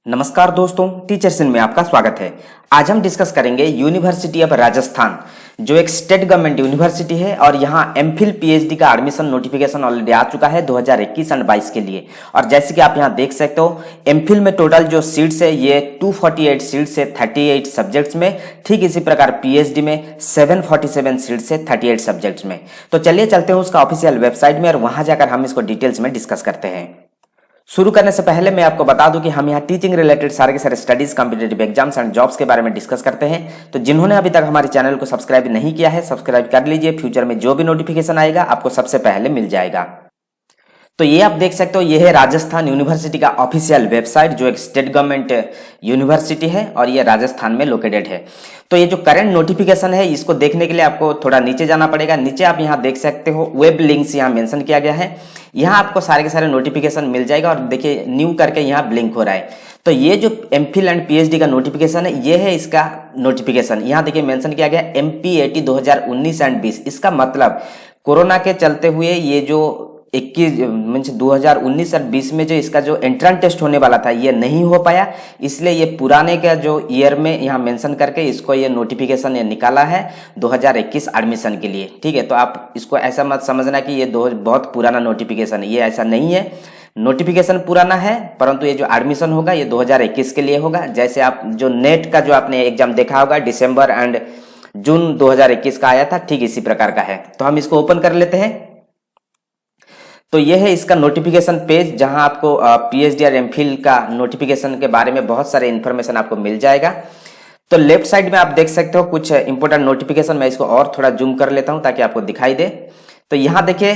नमस्कार दोस्तों, teachers in में आपका स्वागत है। आज हम डिस्कस करेंगे यूनिवर्सिटी ऑफ राजस्थान, जो एक स्टेट गवर्नमेंट यूनिवर्सिटी है और यहाँ एमफिल पीएचडी का एडमिशन नोटिफिकेशन ऑलरेडी आ चुका है 2021 एंड 22 के लिए। और जैसे कि आप यहाँ देख सकते हो, एमफिल में टोटल जो सीट्स है ये 248 सीट्स है 38 सब्जेक्ट्स में। ठीक इसी प्रकार पीएचडी में 747 सीट्स है 38 सब्जेक्ट्स में। तो चलिए चलते हैं उसका ऑफिशियल वेबसाइट में और वहां जाकर हम इसको डिटेल्स में डिस्कस करते हैं। शुरू करने से पहले मैं आपको बता दूं कि हम यहाँ टीचिंग रिलेटेड सारे के सारे studies, competitive exams and jobs के बारे में डिस्कस करते हैं। तो जिन्होंने अभी तक हमारे चैनल को सब्सक्राइब नहीं किया है, सब्सक्राइब कर लीजिए। फ्यूचर में जो भी नोटिफिकेशन आएगा आपको सबसे पहले मिल जाएगा। तो ये आप देख सकते हो, ये है राजस्थान यूनिवर्सिटी का ऑफिशियल वेबसाइट, जो एक स्टेट गवर्नमेंट यूनिवर्सिटी है और ये राजस्थान में लोकेटेड है। तो ये जो करंट नोटिफिकेशन है, इसको देखने के लिए आपको थोड़ा नीचे जाना पड़ेगा। नीचे आप यहाँ देख सकते हो वेब लिंक्स यहाँ मेंशन किया गया है। यहाँ आपको सारे के सारे नोटिफिकेशन मिल जाएगा और देखिए न्यू करके यहाँ ब्लिंक हो रहा है। तो ये जो एमफिल एंड पीएचडी का नोटिफिकेशन है, ये है इसका नोटिफिकेशन। यहाँ देखिए मेंशन किया गया एमपीएटी 2019 एंड 20। इसका मतलब कोरोना के चलते हुए ये जो 2019 और 20 में जो इसका जो एंट्रेंस टेस्ट होने वाला था ये नहीं हो पाया, इसलिए ये पुराने का जो ईयर में यहाँ मेंशन करके इसको ये नोटिफिकेशन ये निकाला है 2021 एडमिशन के लिए। ठीक है, तो आप इसको ऐसा मत समझना कि ये बहुत पुराना नोटिफिकेशन है, ये ऐसा नहीं है। नोटिफिकेशन पुराना है, परंतु ये जो एडमिशन होगा ये 2021 के लिए होगा। जैसे आप जो नेट का जो आपने एग्जाम देखा होगा दिसंबर एंड जून 2021 का आया था, ठीक इसी प्रकार का है। तो हम इसको ओपन कर लेते हैं। तो यह है इसका नोटिफिकेशन पेज, जहां आपको पीएचडी और एमफिल का नोटिफिकेशन के बारे में बहुत सारे इंफॉर्मेशन आपको मिल जाएगा। तो लेफ्ट साइड में आप देख सकते हो कुछ इंपोर्टेंट नोटिफिकेशन। मैं इसको और थोड़ा जूम कर लेता हूं ताकि आपको दिखाई दे। तो यहाँ देखिए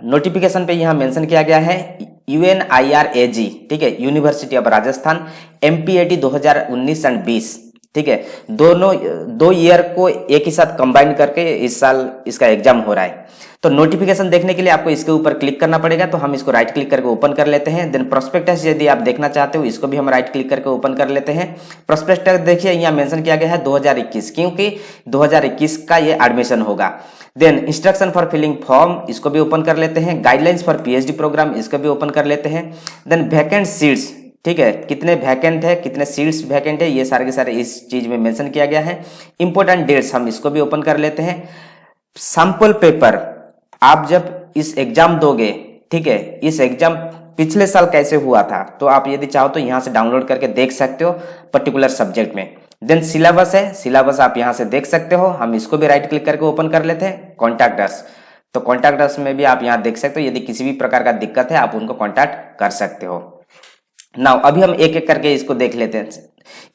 नोटिफिकेशन पे यहाँ मेंशन किया गया है UNIRAG, ठीक है, university of Rajasthan, MPAT 2019 and 20। ठीक है, दोनों 2 ईयर को एक ही साथ कंबाइन करके इस साल इसका एग्जाम हो रहा है। तो नोटिफिकेशन देखने के लिए आपको इसके ऊपर क्लिक करना पड़ेगा। तो हम इसको राइट क्लिक करके ओपन कर लेते हैं। देन प्रोस्पेक्टस यदि आप देखना चाहते हो, इसको भी हम राइट क्लिक करके ओपन कर लेते हैं। प्रोस्पेक्टस देखिए यहाँ मेंशन किया गया है 2021, क्योंकि 2021 का ये एडमिशन होगा। Then instruction for filling form, इसको भी ओपन कर लेते हैं। गाइडलाइंस फॉर पीएचडी प्रोग्राम, इसको भी ओपन कर लेते हैं। देन वैकेंट सीट्स, ठीक है, कितने वैकेंट है, कितने सीट्स वैकेंट है, ये सारे के सारे इस चीज में मेंशन किया गया है। इंपोर्टेंट डेट्स, हम इसको भी ओपन कर लेते हैं। सैंपल पेपर, आप जब इस एग्जाम दोगे, ठीक है, इस एग्जाम पिछले साल कैसे हुआ था, तो आप यदि चाहो तो यहाँ से डाउनलोड करके देख सकते हो पर्टिकुलर सब्जेक्ट में। देन सिलेबस है, सिलेबस आप यहाँ से देख सकते हो। हम इसको भी राइट क्लिक करके ओपन कर लेते हैं। कॉन्टैक्ट अस, तो कॉन्टैक्ट अस में भी आप यहाँ देख सकते हो, यदि किसी भी प्रकार का दिक्कत है आप उनको कॉन्टैक्ट कर सकते हो। नाउ अभी हम एक एक करके इसको देख लेते हैं।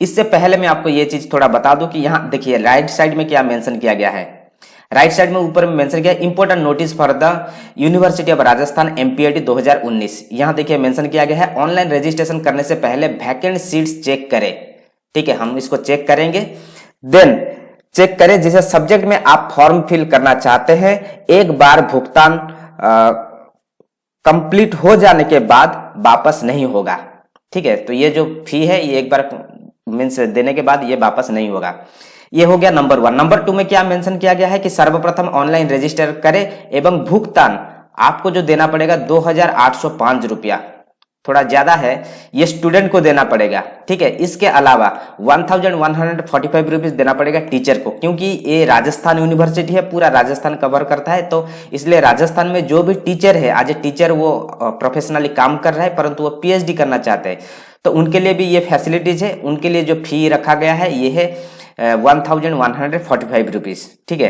इससे पहले मैं आपको ये चीज थोड़ा बता दूं कि यहाँ देखिए राइट साइड में क्या मेंशन किया गया है। राइट साइड में ऊपर में मेंशन किया important notice for the university of Rajasthan MPAT 2019। यहाँ देखिए मेंशन किया गया है ऑनलाइन रजिस्ट्रेशन करने से पहले वैकेंट सीट्स चेक करें। ठीक है, हम इसको चेक करेंगे। देन चेक करें जिस सब्जेक्ट में आप फॉर्म फिल करना चाहते हैं, एक बार भुगतान कंप्लीट हो जाने के बाद वापस नहीं होगा। ठीक है, तो ये जो फी है ये एक बार मींस देने के बाद ये वापस नहीं होगा। ये हो गया नंबर 1। नंबर 2 में क्या मेंशन किया गया है कि सर्वप्रथम ऑनलाइन रजिस्टर करें एवं भुगतान आपको जो देना पड़ेगा 2805 रुपया, थोड़ा ज्यादा है, ये स्टूडेंट को देना पड़ेगा। ठीक है, इसके अलावा 1145 रुपीज देना पड़ेगा टीचर को, क्योंकि ये राजस्थान यूनिवर्सिटी है, पूरा राजस्थान कवर करता है। तो इसलिए राजस्थान में जो भी टीचर है, आज ए टीचर वो प्रोफेशनली काम कर रहा है परंतु वो पीएचडी करना चाहते हैं, तो उनके लिए भी ये फैसिलिटीज है। उनके लिए जो फी रखा गया है ये है 1145 रुपीज। ठीक है,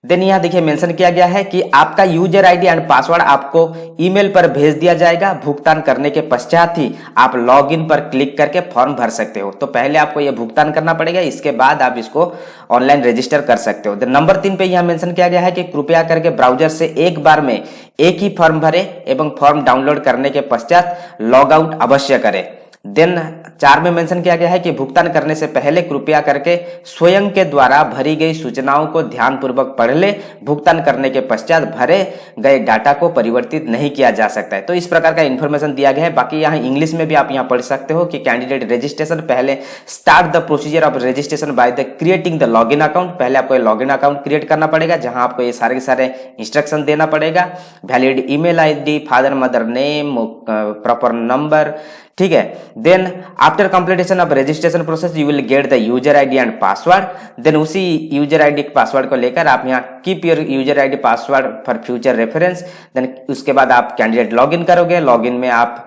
देन यहाँ देखिए मेंशन किया गया है कि आपका यूजर आईडी एंड पासवर्ड आपको ईमेल पर भेज दिया जाएगा। भुगतान करने के पश्चात ही आप लॉगिन पर क्लिक करके फॉर्म भर सकते हो। तो पहले आपको यह भुगतान करना पड़ेगा, इसके बाद आप इसको ऑनलाइन रजिस्टर कर सकते हो। देन नंबर 3 पे यहाँ मेंशन किया गया है कि कृपया करके ब्राउजर से एक बार में एक ही फॉर्म भरे एवं फॉर्म डाउनलोड करने के पश्चात लॉग आउट अवश्य करें। देन 4 में मेंशन किया गया है कि भुगतान करने से पहले कृपया करके स्वयं के द्वारा भरी गई सूचनाओं को ध्यानपूर्वक पढ़ ले। भुगतान करने के पश्चात भरे गए डाटा को परिवर्तित नहीं किया जा सकता है। तो इस प्रकार का इंफॉर्मेशन दिया गया है। बाकी यहाँ इंग्लिश में भी आप यहाँ पढ़ सकते हो कि कैंडिडेट रजिस्ट्रेशन, पहले start the procedure of registration by the creating the login account. पहले आपको लॉगिन अकाउंट क्रिएट करना पड़ेगा, जहां आपको ये सारे के सारे इंस्ट्रक्शन देना पड़ेगा। Valid email ID, father mother name, proper number, ठीक है। Then after completion of registration process you will get the user ID and password. Then उसी यूजर आईडी पासवर्ड को लेकर आप यहाँ keep your user ID password for future reference. Then उसके बाद आप कैंडिडेट लॉगिन करोगे। लॉगिन में आप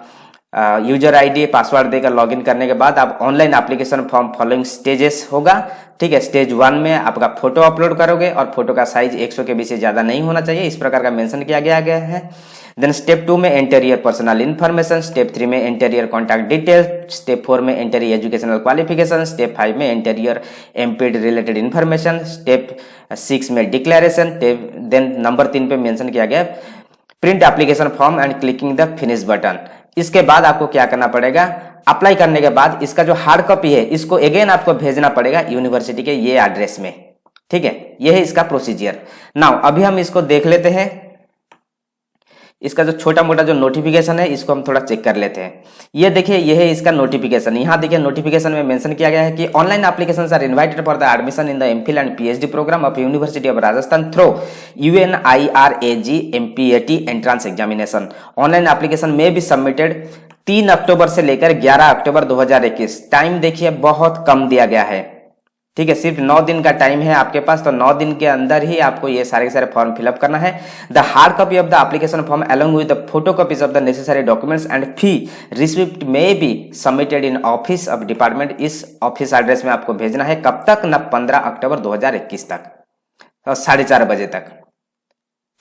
यूजर आईडी पासवर्ड देकर लॉगिन करने के बाद आप online application form following stages होगा। ठीक है, स्टेज 1 में आपका फोटो अपलोड करोगे और फोटो का साइज 100 KB से ज्यादा नहीं होना चाहिए, इस प्रकार का मेंशन किया गया है। देन स्टेप 2 में enter your personal information. Step 3 में enter your contact details. Step 4 में enter your educational qualification. Step 5 में enter your MPEd related information. Step 6 में डिक्लेरेशन। देन नंबर 3 पे मेंशन किया गया print application form and clicking the finish button. इसके बाद आपको क्या करना पड़ेगा, अप्लाई करने के बाद इसका जो हार्ड कॉपी है इसको अगेन आपको भेजना पड़ेगा यूनिवर्सिटी के ये एड्रेस में। ठीक है, यह है इसका प्रोसीजर। नाउ अभी हम इसको देख लेते हैं, इसका जो छोटा मोटा जो नोटिफिकेशन है इसको हम थोड़ा चेक कर लेते हैं। ये देखिए, ये है इसका नोटिफिकेशन। यहाँ देखिए नोटिफिकेशन में मेंशन किया गया है कि online applications are invited for the admission in the MPhil and PhD program of university of Rajasthan through UNIRAG MPAT entrance examination. Online application में भी सबमिटेड 3 अक्टूबर से लेकर 11 अक्टूबर 2021। टाइम देखिए बहुत कम दिया गया है। ठीक है, सिर्फ 9 दिन का टाइम है आपके पास, तो 9 दिन के अंदर ही आपको ये सारे के सारे फॉर्म फिलअप करना है। The hard copy of the application form along with the photo copies of the necessary documents and fee receipt में be submitted in office of department. इस ऑफिस एड्रेस में आपको भेजना है कब तक ना 15 अक्टूबर 2021 तक और 4:30 बजे तक।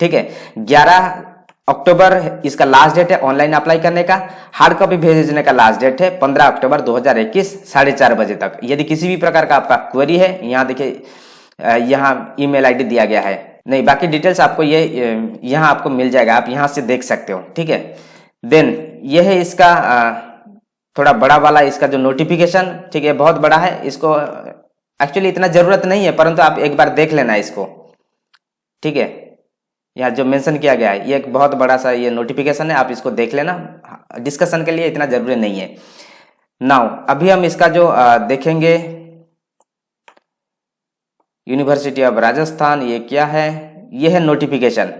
ठीक है, 11 अक्टूबर इसका लास्ट डेट है ऑनलाइन अप्लाई करने का। हार्ड कॉपी भेजने का लास्ट डेट है 15 अक्टूबर 2021 4:30 बजे तक। यदि किसी भी प्रकार का आपका क्वेरी है, यहाँ देखिए यहाँ ईमेल आईडी दिया गया है, नहीं बाकी डिटेल्स आपको ये यहाँ आपको मिल जाएगा, आप यहाँ से देख सकते हो। ठीक है, देन ये है इसका थोड़ा बड़ा वाला इसका जो नोटिफिकेशन। ठीक है, बहुत बड़ा है, इसको एक्चुअली इतना जरूरत नहीं है, परंतु आप एक बार देख लेना इसको। ठीक है, यहाँ जो मेंशन किया गया है ये एक बहुत बड़ा सा ये नोटिफिकेशन है, आप इसको देख लेना, डिस्कशन के लिए इतना जरूरी नहीं है। नाउ अभी हम इसका जो देखेंगे यूनिवर्सिटी ऑफ राजस्थान, ये क्या है, ये है नोटिफिकेशन।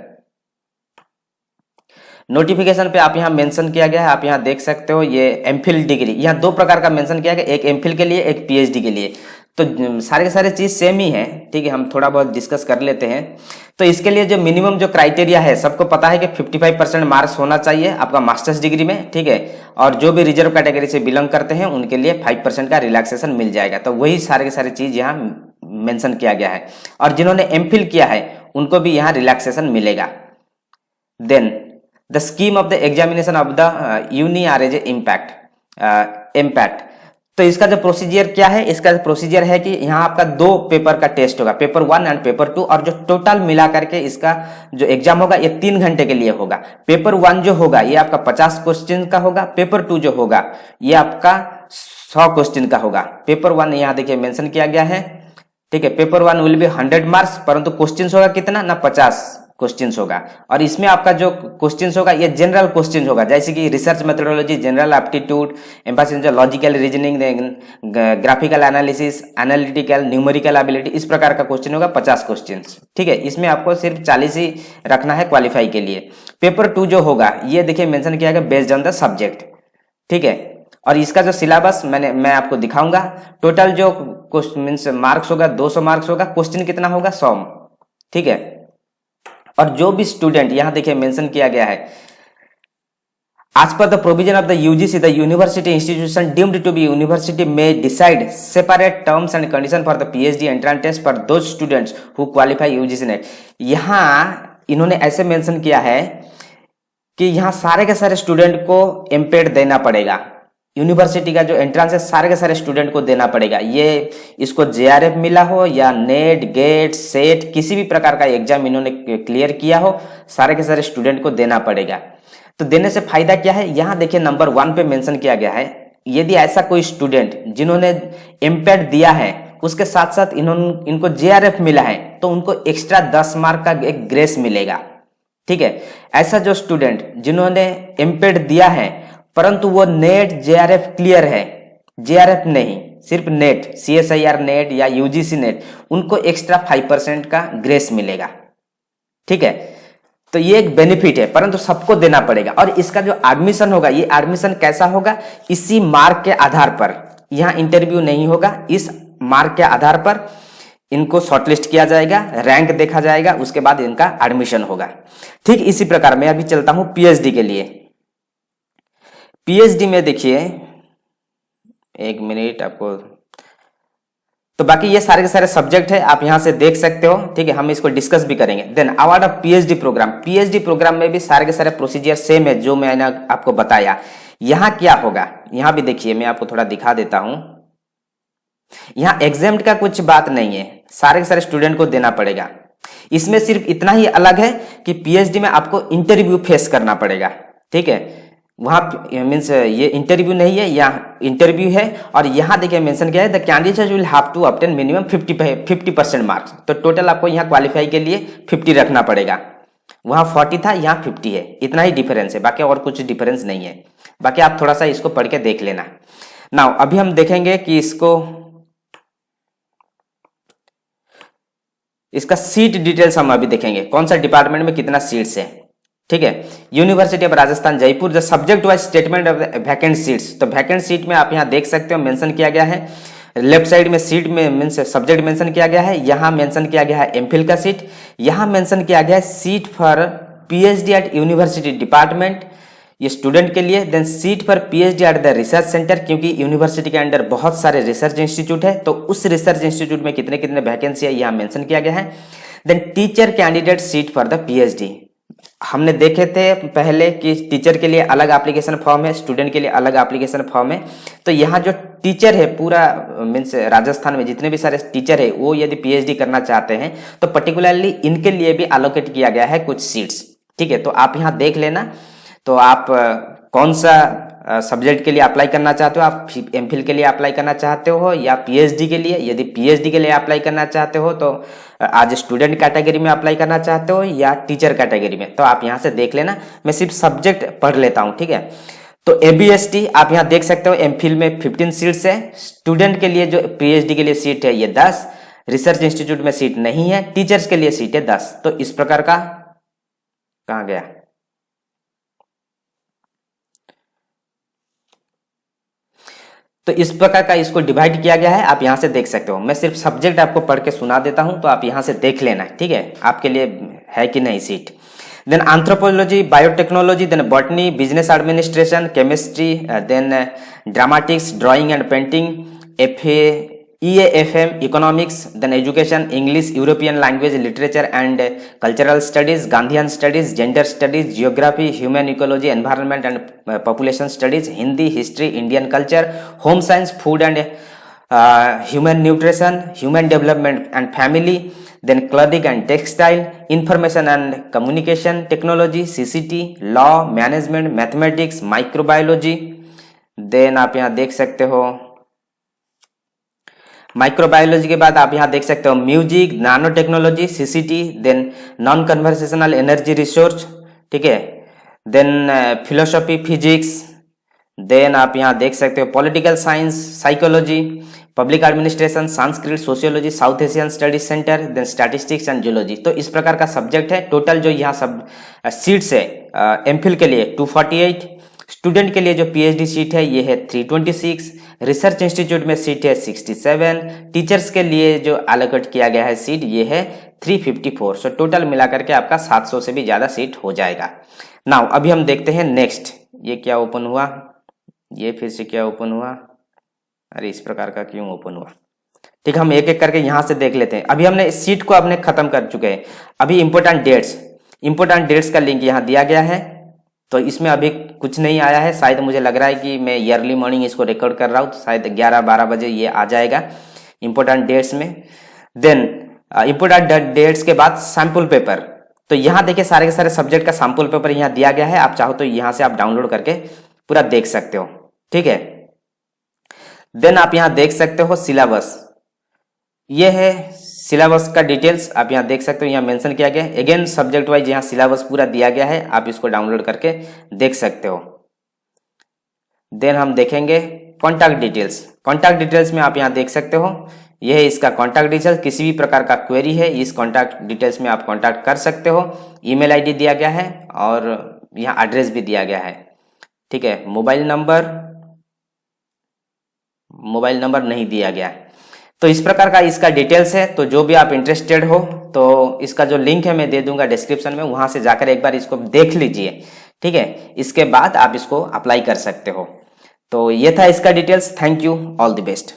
नोटिफिकेशन पे आप यहाँ मेंशन किया गया है, आप यहाँ देख सकते हो ये एमफिल डिग्री, यहाँ 2 प्रकार का मेंशन किया गया, एक एमफिल के लिए एक पीएचडी के लिए। तो सारे के सारे चीज सेम ही है। ठीक है, हम थोड़ा बहुत डिस्कस कर लेते हैं। तो इसके लिए जो मिनिमम जो क्राइटेरिया है सबको पता है कि 55% मार्क्स होना चाहिए आपका मास्टर्स डिग्री में। ठीक है, और जो भी रिजर्व कैटेगरी से बिलोंग करते हैं उनके लिए 5% का रिलैक्सेशन मिल जाएगा। तो वही सारे के सारे चीज यहाँ मेंशन किया गया है, और जिन्होंने एमफिल किया है उनको भी यहाँ रिलैक्सेशन मिलेगा। Then the scheme of the examination of the UNIRAG impact. तो इसका जो प्रोसीजर क्या है, इसका प्रोसीजर है कि यहाँ आपका 2 पेपर का टेस्ट होगा, पेपर 1 एंड पेपर 2, और जो टोटल मिला करके इसका जो एग्जाम होगा ये 3 घंटे के लिए होगा। पेपर 1 जो होगा ये आपका 50 क्वेश्चन का होगा। पेपर 2 जो होगा ये आपका 100 क्वेश्चन का होगा। पेपर 1 यहाँ देखिए मेंशन किया गया है। ठीक है, पेपर 1 विल बी 100 मार्क्स, परंतु क्वेश्चन होगा कितना ना 50 क्वेश्चंस होगा। और इसमें आपका जो क्वेश्चंस होगा ये जनरल क्वेश्चंस होगा, जैसे कि research methodology, general aptitude, emphasis logical reasoning, graphical analysis, analytical, numerical ability, इस प्रकार का क्वेश्चन होगा 50 क्वेश्चंस। ठीक है, इसमें आपको सिर्फ 40 ही रखना है क्वालिफाई के लिए। पेपर 2 जो होगा ये देखिए मेंशन किया गया बेस्ड ऑन द सब्जेक्ट। ठीक है, और इसका जो सिलेबस मैं आपको दिखाऊंगा। टोटल जो मींस मार्क्स होगा 200 मार्क्स होगा, क्वेश्चन कितना होगा 100। ठीक है, और जो भी स्टूडेंट यहाँ देखिए मेंशन किया गया है, as per the provision of the UGC, the university institution deemed to be university may decide separate terms and conditions for the PhD entrance test for those students who qualify UGC NET। यहाँ इन्होंने ऐसे mention किया है कि यहाँ सारे के सारे स्टूडेंट को एमपेड देना पड़ेगा। यूनिवर्सिटी का जो एंट्रेंस है सारे के सारे स्टूडेंट को देना पड़ेगा। ये इसको JRF मिला हो या नेट, गेट, सेट, किसी भी प्रकार का एग्जाम इन्होंने क्लियर किया हो, सारे के सारे स्टूडेंट को देना पड़ेगा। तो देने से फायदा क्या है, यहाँ देखिए नंबर 1 पे मेंशन किया गया है, यदि ऐसा कोई स्टूडेंट जिन्होंने एमपेड दिया है उसके साथ साथ इनको JRF मिला है तो उनको एक्स्ट्रा 10 मार्क का एक ग्रेस मिलेगा। ठीक है, ऐसा जो स्टूडेंट जिन्होंने एमपेड दिया है परंतु वो नेट JRF क्लियर है, JRF नहीं सिर्फ नेट, CSIR नेट या UGC नेट, उनको एक्स्ट्रा 5% का ग्रेस मिलेगा। ठीक है, तो ये एक बेनिफिट है, परंतु सबको देना पड़ेगा। और इसका जो एडमिशन होगा, ये एडमिशन कैसा होगा, इसी मार्क के आधार पर, यहाँ इंटरव्यू नहीं होगा, इस मार्क के आधार पर इनको शॉर्टलिस्ट किया जाएगा, रैंक देखा जाएगा, उसके बाद इनका एडमिशन होगा। ठीक इसी प्रकार मैं अभी चलता हूं पीएचडी के लिए। पीएचडी में देखिए, एक मिनट आपको, तो बाकी ये सारे के सारे सब्जेक्ट है, आप यहां से देख सकते हो। ठीक है, हम इसको डिस्कस भी करेंगे। Then award of PhD program, PhD program में भी सारे के सारे प्रोसीजर सेम है जो मैंने आपको बताया। यहां क्या होगा, यहां भी देखिए, मैं आपको थोड़ा दिखा देता हूं। यहां एग्जाम का कुछ बात नहीं है, सारे के सारे स्टूडेंट को देना पड़ेगा। इसमें सिर्फ इतना ही अलग है कि पीएचडी में आपको इंटरव्यू फेस करना पड़ेगा। ठीक है, वहां मीन्स ये इंटरव्यू नहीं है, यहाँ इंटरव्यू है। और यहाँ देखिए मेंशन किया है, the candidate will have to obtain minimum 50% marks. तो टोटल आपको यहाँ क्वालिफाई के लिए 50 रखना पड़ेगा। वहां 40 था, यहाँ 50 है, इतना ही डिफरेंस है, बाकी और कुछ डिफरेंस नहीं है। बाकी आप थोड़ा सा इसको पढ़ के देख लेना। नाउ अभी हम देखेंगे कि इसका सीट डिटेल्स हम अभी देखेंगे, कौन सा डिपार्टमेंट में कितना सीट्स है। ठीक है, university of Rajasthan Jaipur, the subject wise statement of vacant seats. तो वैकेंट सीट में आप यहां देख सकते हो मेंशन किया गया है, लेफ्ट साइड में सीट में मीन्स सब्जेक्ट मेंशन किया गया है। यहां मेंशन किया गया है एमफिल का सीट, यहां मेंशन किया गया है seat for PhD at university department, ये स्टूडेंट के लिए। Then seat for PhD at the research centre, क्योंकि यूनिवर्सिटी के अंडर बहुत सारे रिसर्च इंस्टीट्यूट है, तो उस रिसर्च इंस्टीट्यूट में कितने कितने वैकेंसी है यहाँ मेंशन किया गया है। Then teacher candidate seat for the PhD, हमने देखे थे पहले कि टीचर के लिए अलग एप्लीकेशन फॉर्म है, स्टूडेंट के लिए अलग एप्लीकेशन फॉर्म है। तो यहाँ जो टीचर है पूरा मीन्स राजस्थान में जितने भी सारे टीचर है, वो यदि पीएचडी करना चाहते हैं तो पर्टिकुलरली इनके लिए भी एलोकेट किया गया है कुछ सीट्स। ठीक है, तो आप यहाँ देख लेना। तो आप कौन सा सब्जेक्ट के लिए अप्लाई करना चाहते हो, आप एमफिल के लिए अप्लाई करना चाहते हो या पीएचडी के लिए। यदि पीएचडी के लिए अप्लाई करना चाहते हो तो आज स्टूडेंट कैटेगरी में अप्लाई करना चाहते हो या टीचर कैटेगरी में, तो आप यहाँ से देख लेना। मैं सिर्फ सब्जेक्ट पढ़ लेता हूँ। ठीक है, तो एबीएसटी आप यहाँ देख सकते हो, एमफिल में 15 सीट्स है। स्टूडेंट के लिए जो पीएचडी के लिए सीट है ये 10, रिसर्च इंस्टीट्यूट में सीट नहीं है, टीचर्स के लिए सीट है 10। तो इस प्रकार का कहाँ गया, तो इस प्रकार का इसको डिवाइड किया गया है, आप यहां से देख सकते हो। मैं सिर्फ सब्जेक्ट आपको पढ़ के सुना देता हूं, तो आप यहां से देख लेना। ठीक है, आपके लिए है कि नहीं seat. Then anthropology, biotechnology, then botany, business administration, chemistry, then dramatics, drawing and painting, EAFM, economics, then education, English, European language, literature and cultural studies, Gandhian studies, gender studies, geography, human ecology, environment and population studies, Hindi, history, Indian culture, home science, food and human nutrition, human development and family, then clothing and textile, information and communication technology, CCT, law, management, mathematics, microbiology. Then आप यहाँ देख सकते हो microbiology के बाद आप यहाँ देख सकते हो music, nano technology, CCT, then non conversational energy resource. ठीक है, देन फिलोसॉफी, फिजिक्स, देन आप यहाँ देख सकते हो political science, psychology, public administration, Sanskrit, sociology, south Asian studies centre, then statistics and geology. तो इस प्रकार का सब्जेक्ट है। टोटल जो यहाँ सब सीट्स है एमफिल के लिए 248, स्टूडेंट के लिए जो पीएचडी सीट है ये है 326, रिसर्च इंस्टीट्यूट में सीट है 67, टीचर्स के लिए जो एलोकेट किया गया है सीट ये है 354। सो टोटल मिलाकर के आपका 700 से भी ज्यादा सीट हो जाएगा। नाउ अभी हम देखते हैं नेक्स्ट, ये क्या ओपन हुआ, ये फिर से क्या ओपन हुआ, अरे इस प्रकार का क्यों ओपन हुआ। ठीक, हम एक एक करके यहां से देख लेते हैं। अभी हमने इस सीट को अपने खत्म कर चुके हैं। अभी इंपोर्टेंट डेट्स का लिंक यहाँ दिया गया है, तो इसमें अभी कुछ नहीं आया है। शायद मुझे लग रहा है कि मैं अर्ली मॉर्निंग इसको रिकॉर्ड कर रहा हूँ, तो शायद 11-12 बजे ये आ जाएगा इंपोर्टेंट डेट्स में। देन इंपोर्टेंट डेट्स के बाद सैंपल पेपर, तो यहाँ देखिए सारे के सारे सब्जेक्ट का सैंपल पेपर यहाँ दिया गया है। आप चाहो तो यहाँ से आप डाउनलोड करके पूरा देख सकते हो। ठीक है, देन आप यहाँ देख सकते हो सिलेबस, ये है सिलेबस का डिटेल्स, आप यहाँ देख सकते हो, यहाँ मेंशन किया गया है। अगेन सब्जेक्ट वाइज यहाँ सिलेबस पूरा दिया गया है, आप इसको डाउनलोड करके देख सकते हो। देन हम देखेंगे कॉन्टैक्ट डिटेल्स में आप यहाँ देख सकते हो, यह है इसका कॉन्टैक्ट डिटेल्स। किसी भी प्रकार का क्वेरी है इस कॉन्टैक्ट डिटेल्स में आप कॉन्टैक्ट कर सकते हो। ईमेल आईडी दिया गया है और यहाँ एड्रेस भी दिया गया है। ठीक है, मोबाइल नंबर नहीं दिया गया है। तो इस प्रकार का इसका डिटेल्स है। तो जो भी आप इंटरेस्टेड हो तो इसका जो लिंक है मैं दे दूंगा डिस्क्रिप्शन में, वहां से जाकर एक बार इसको देख लीजिए। ठीक है, इसके बाद आप इसको अप्लाई कर सकते हो। तो ये था इसका details. Thank you, all the best.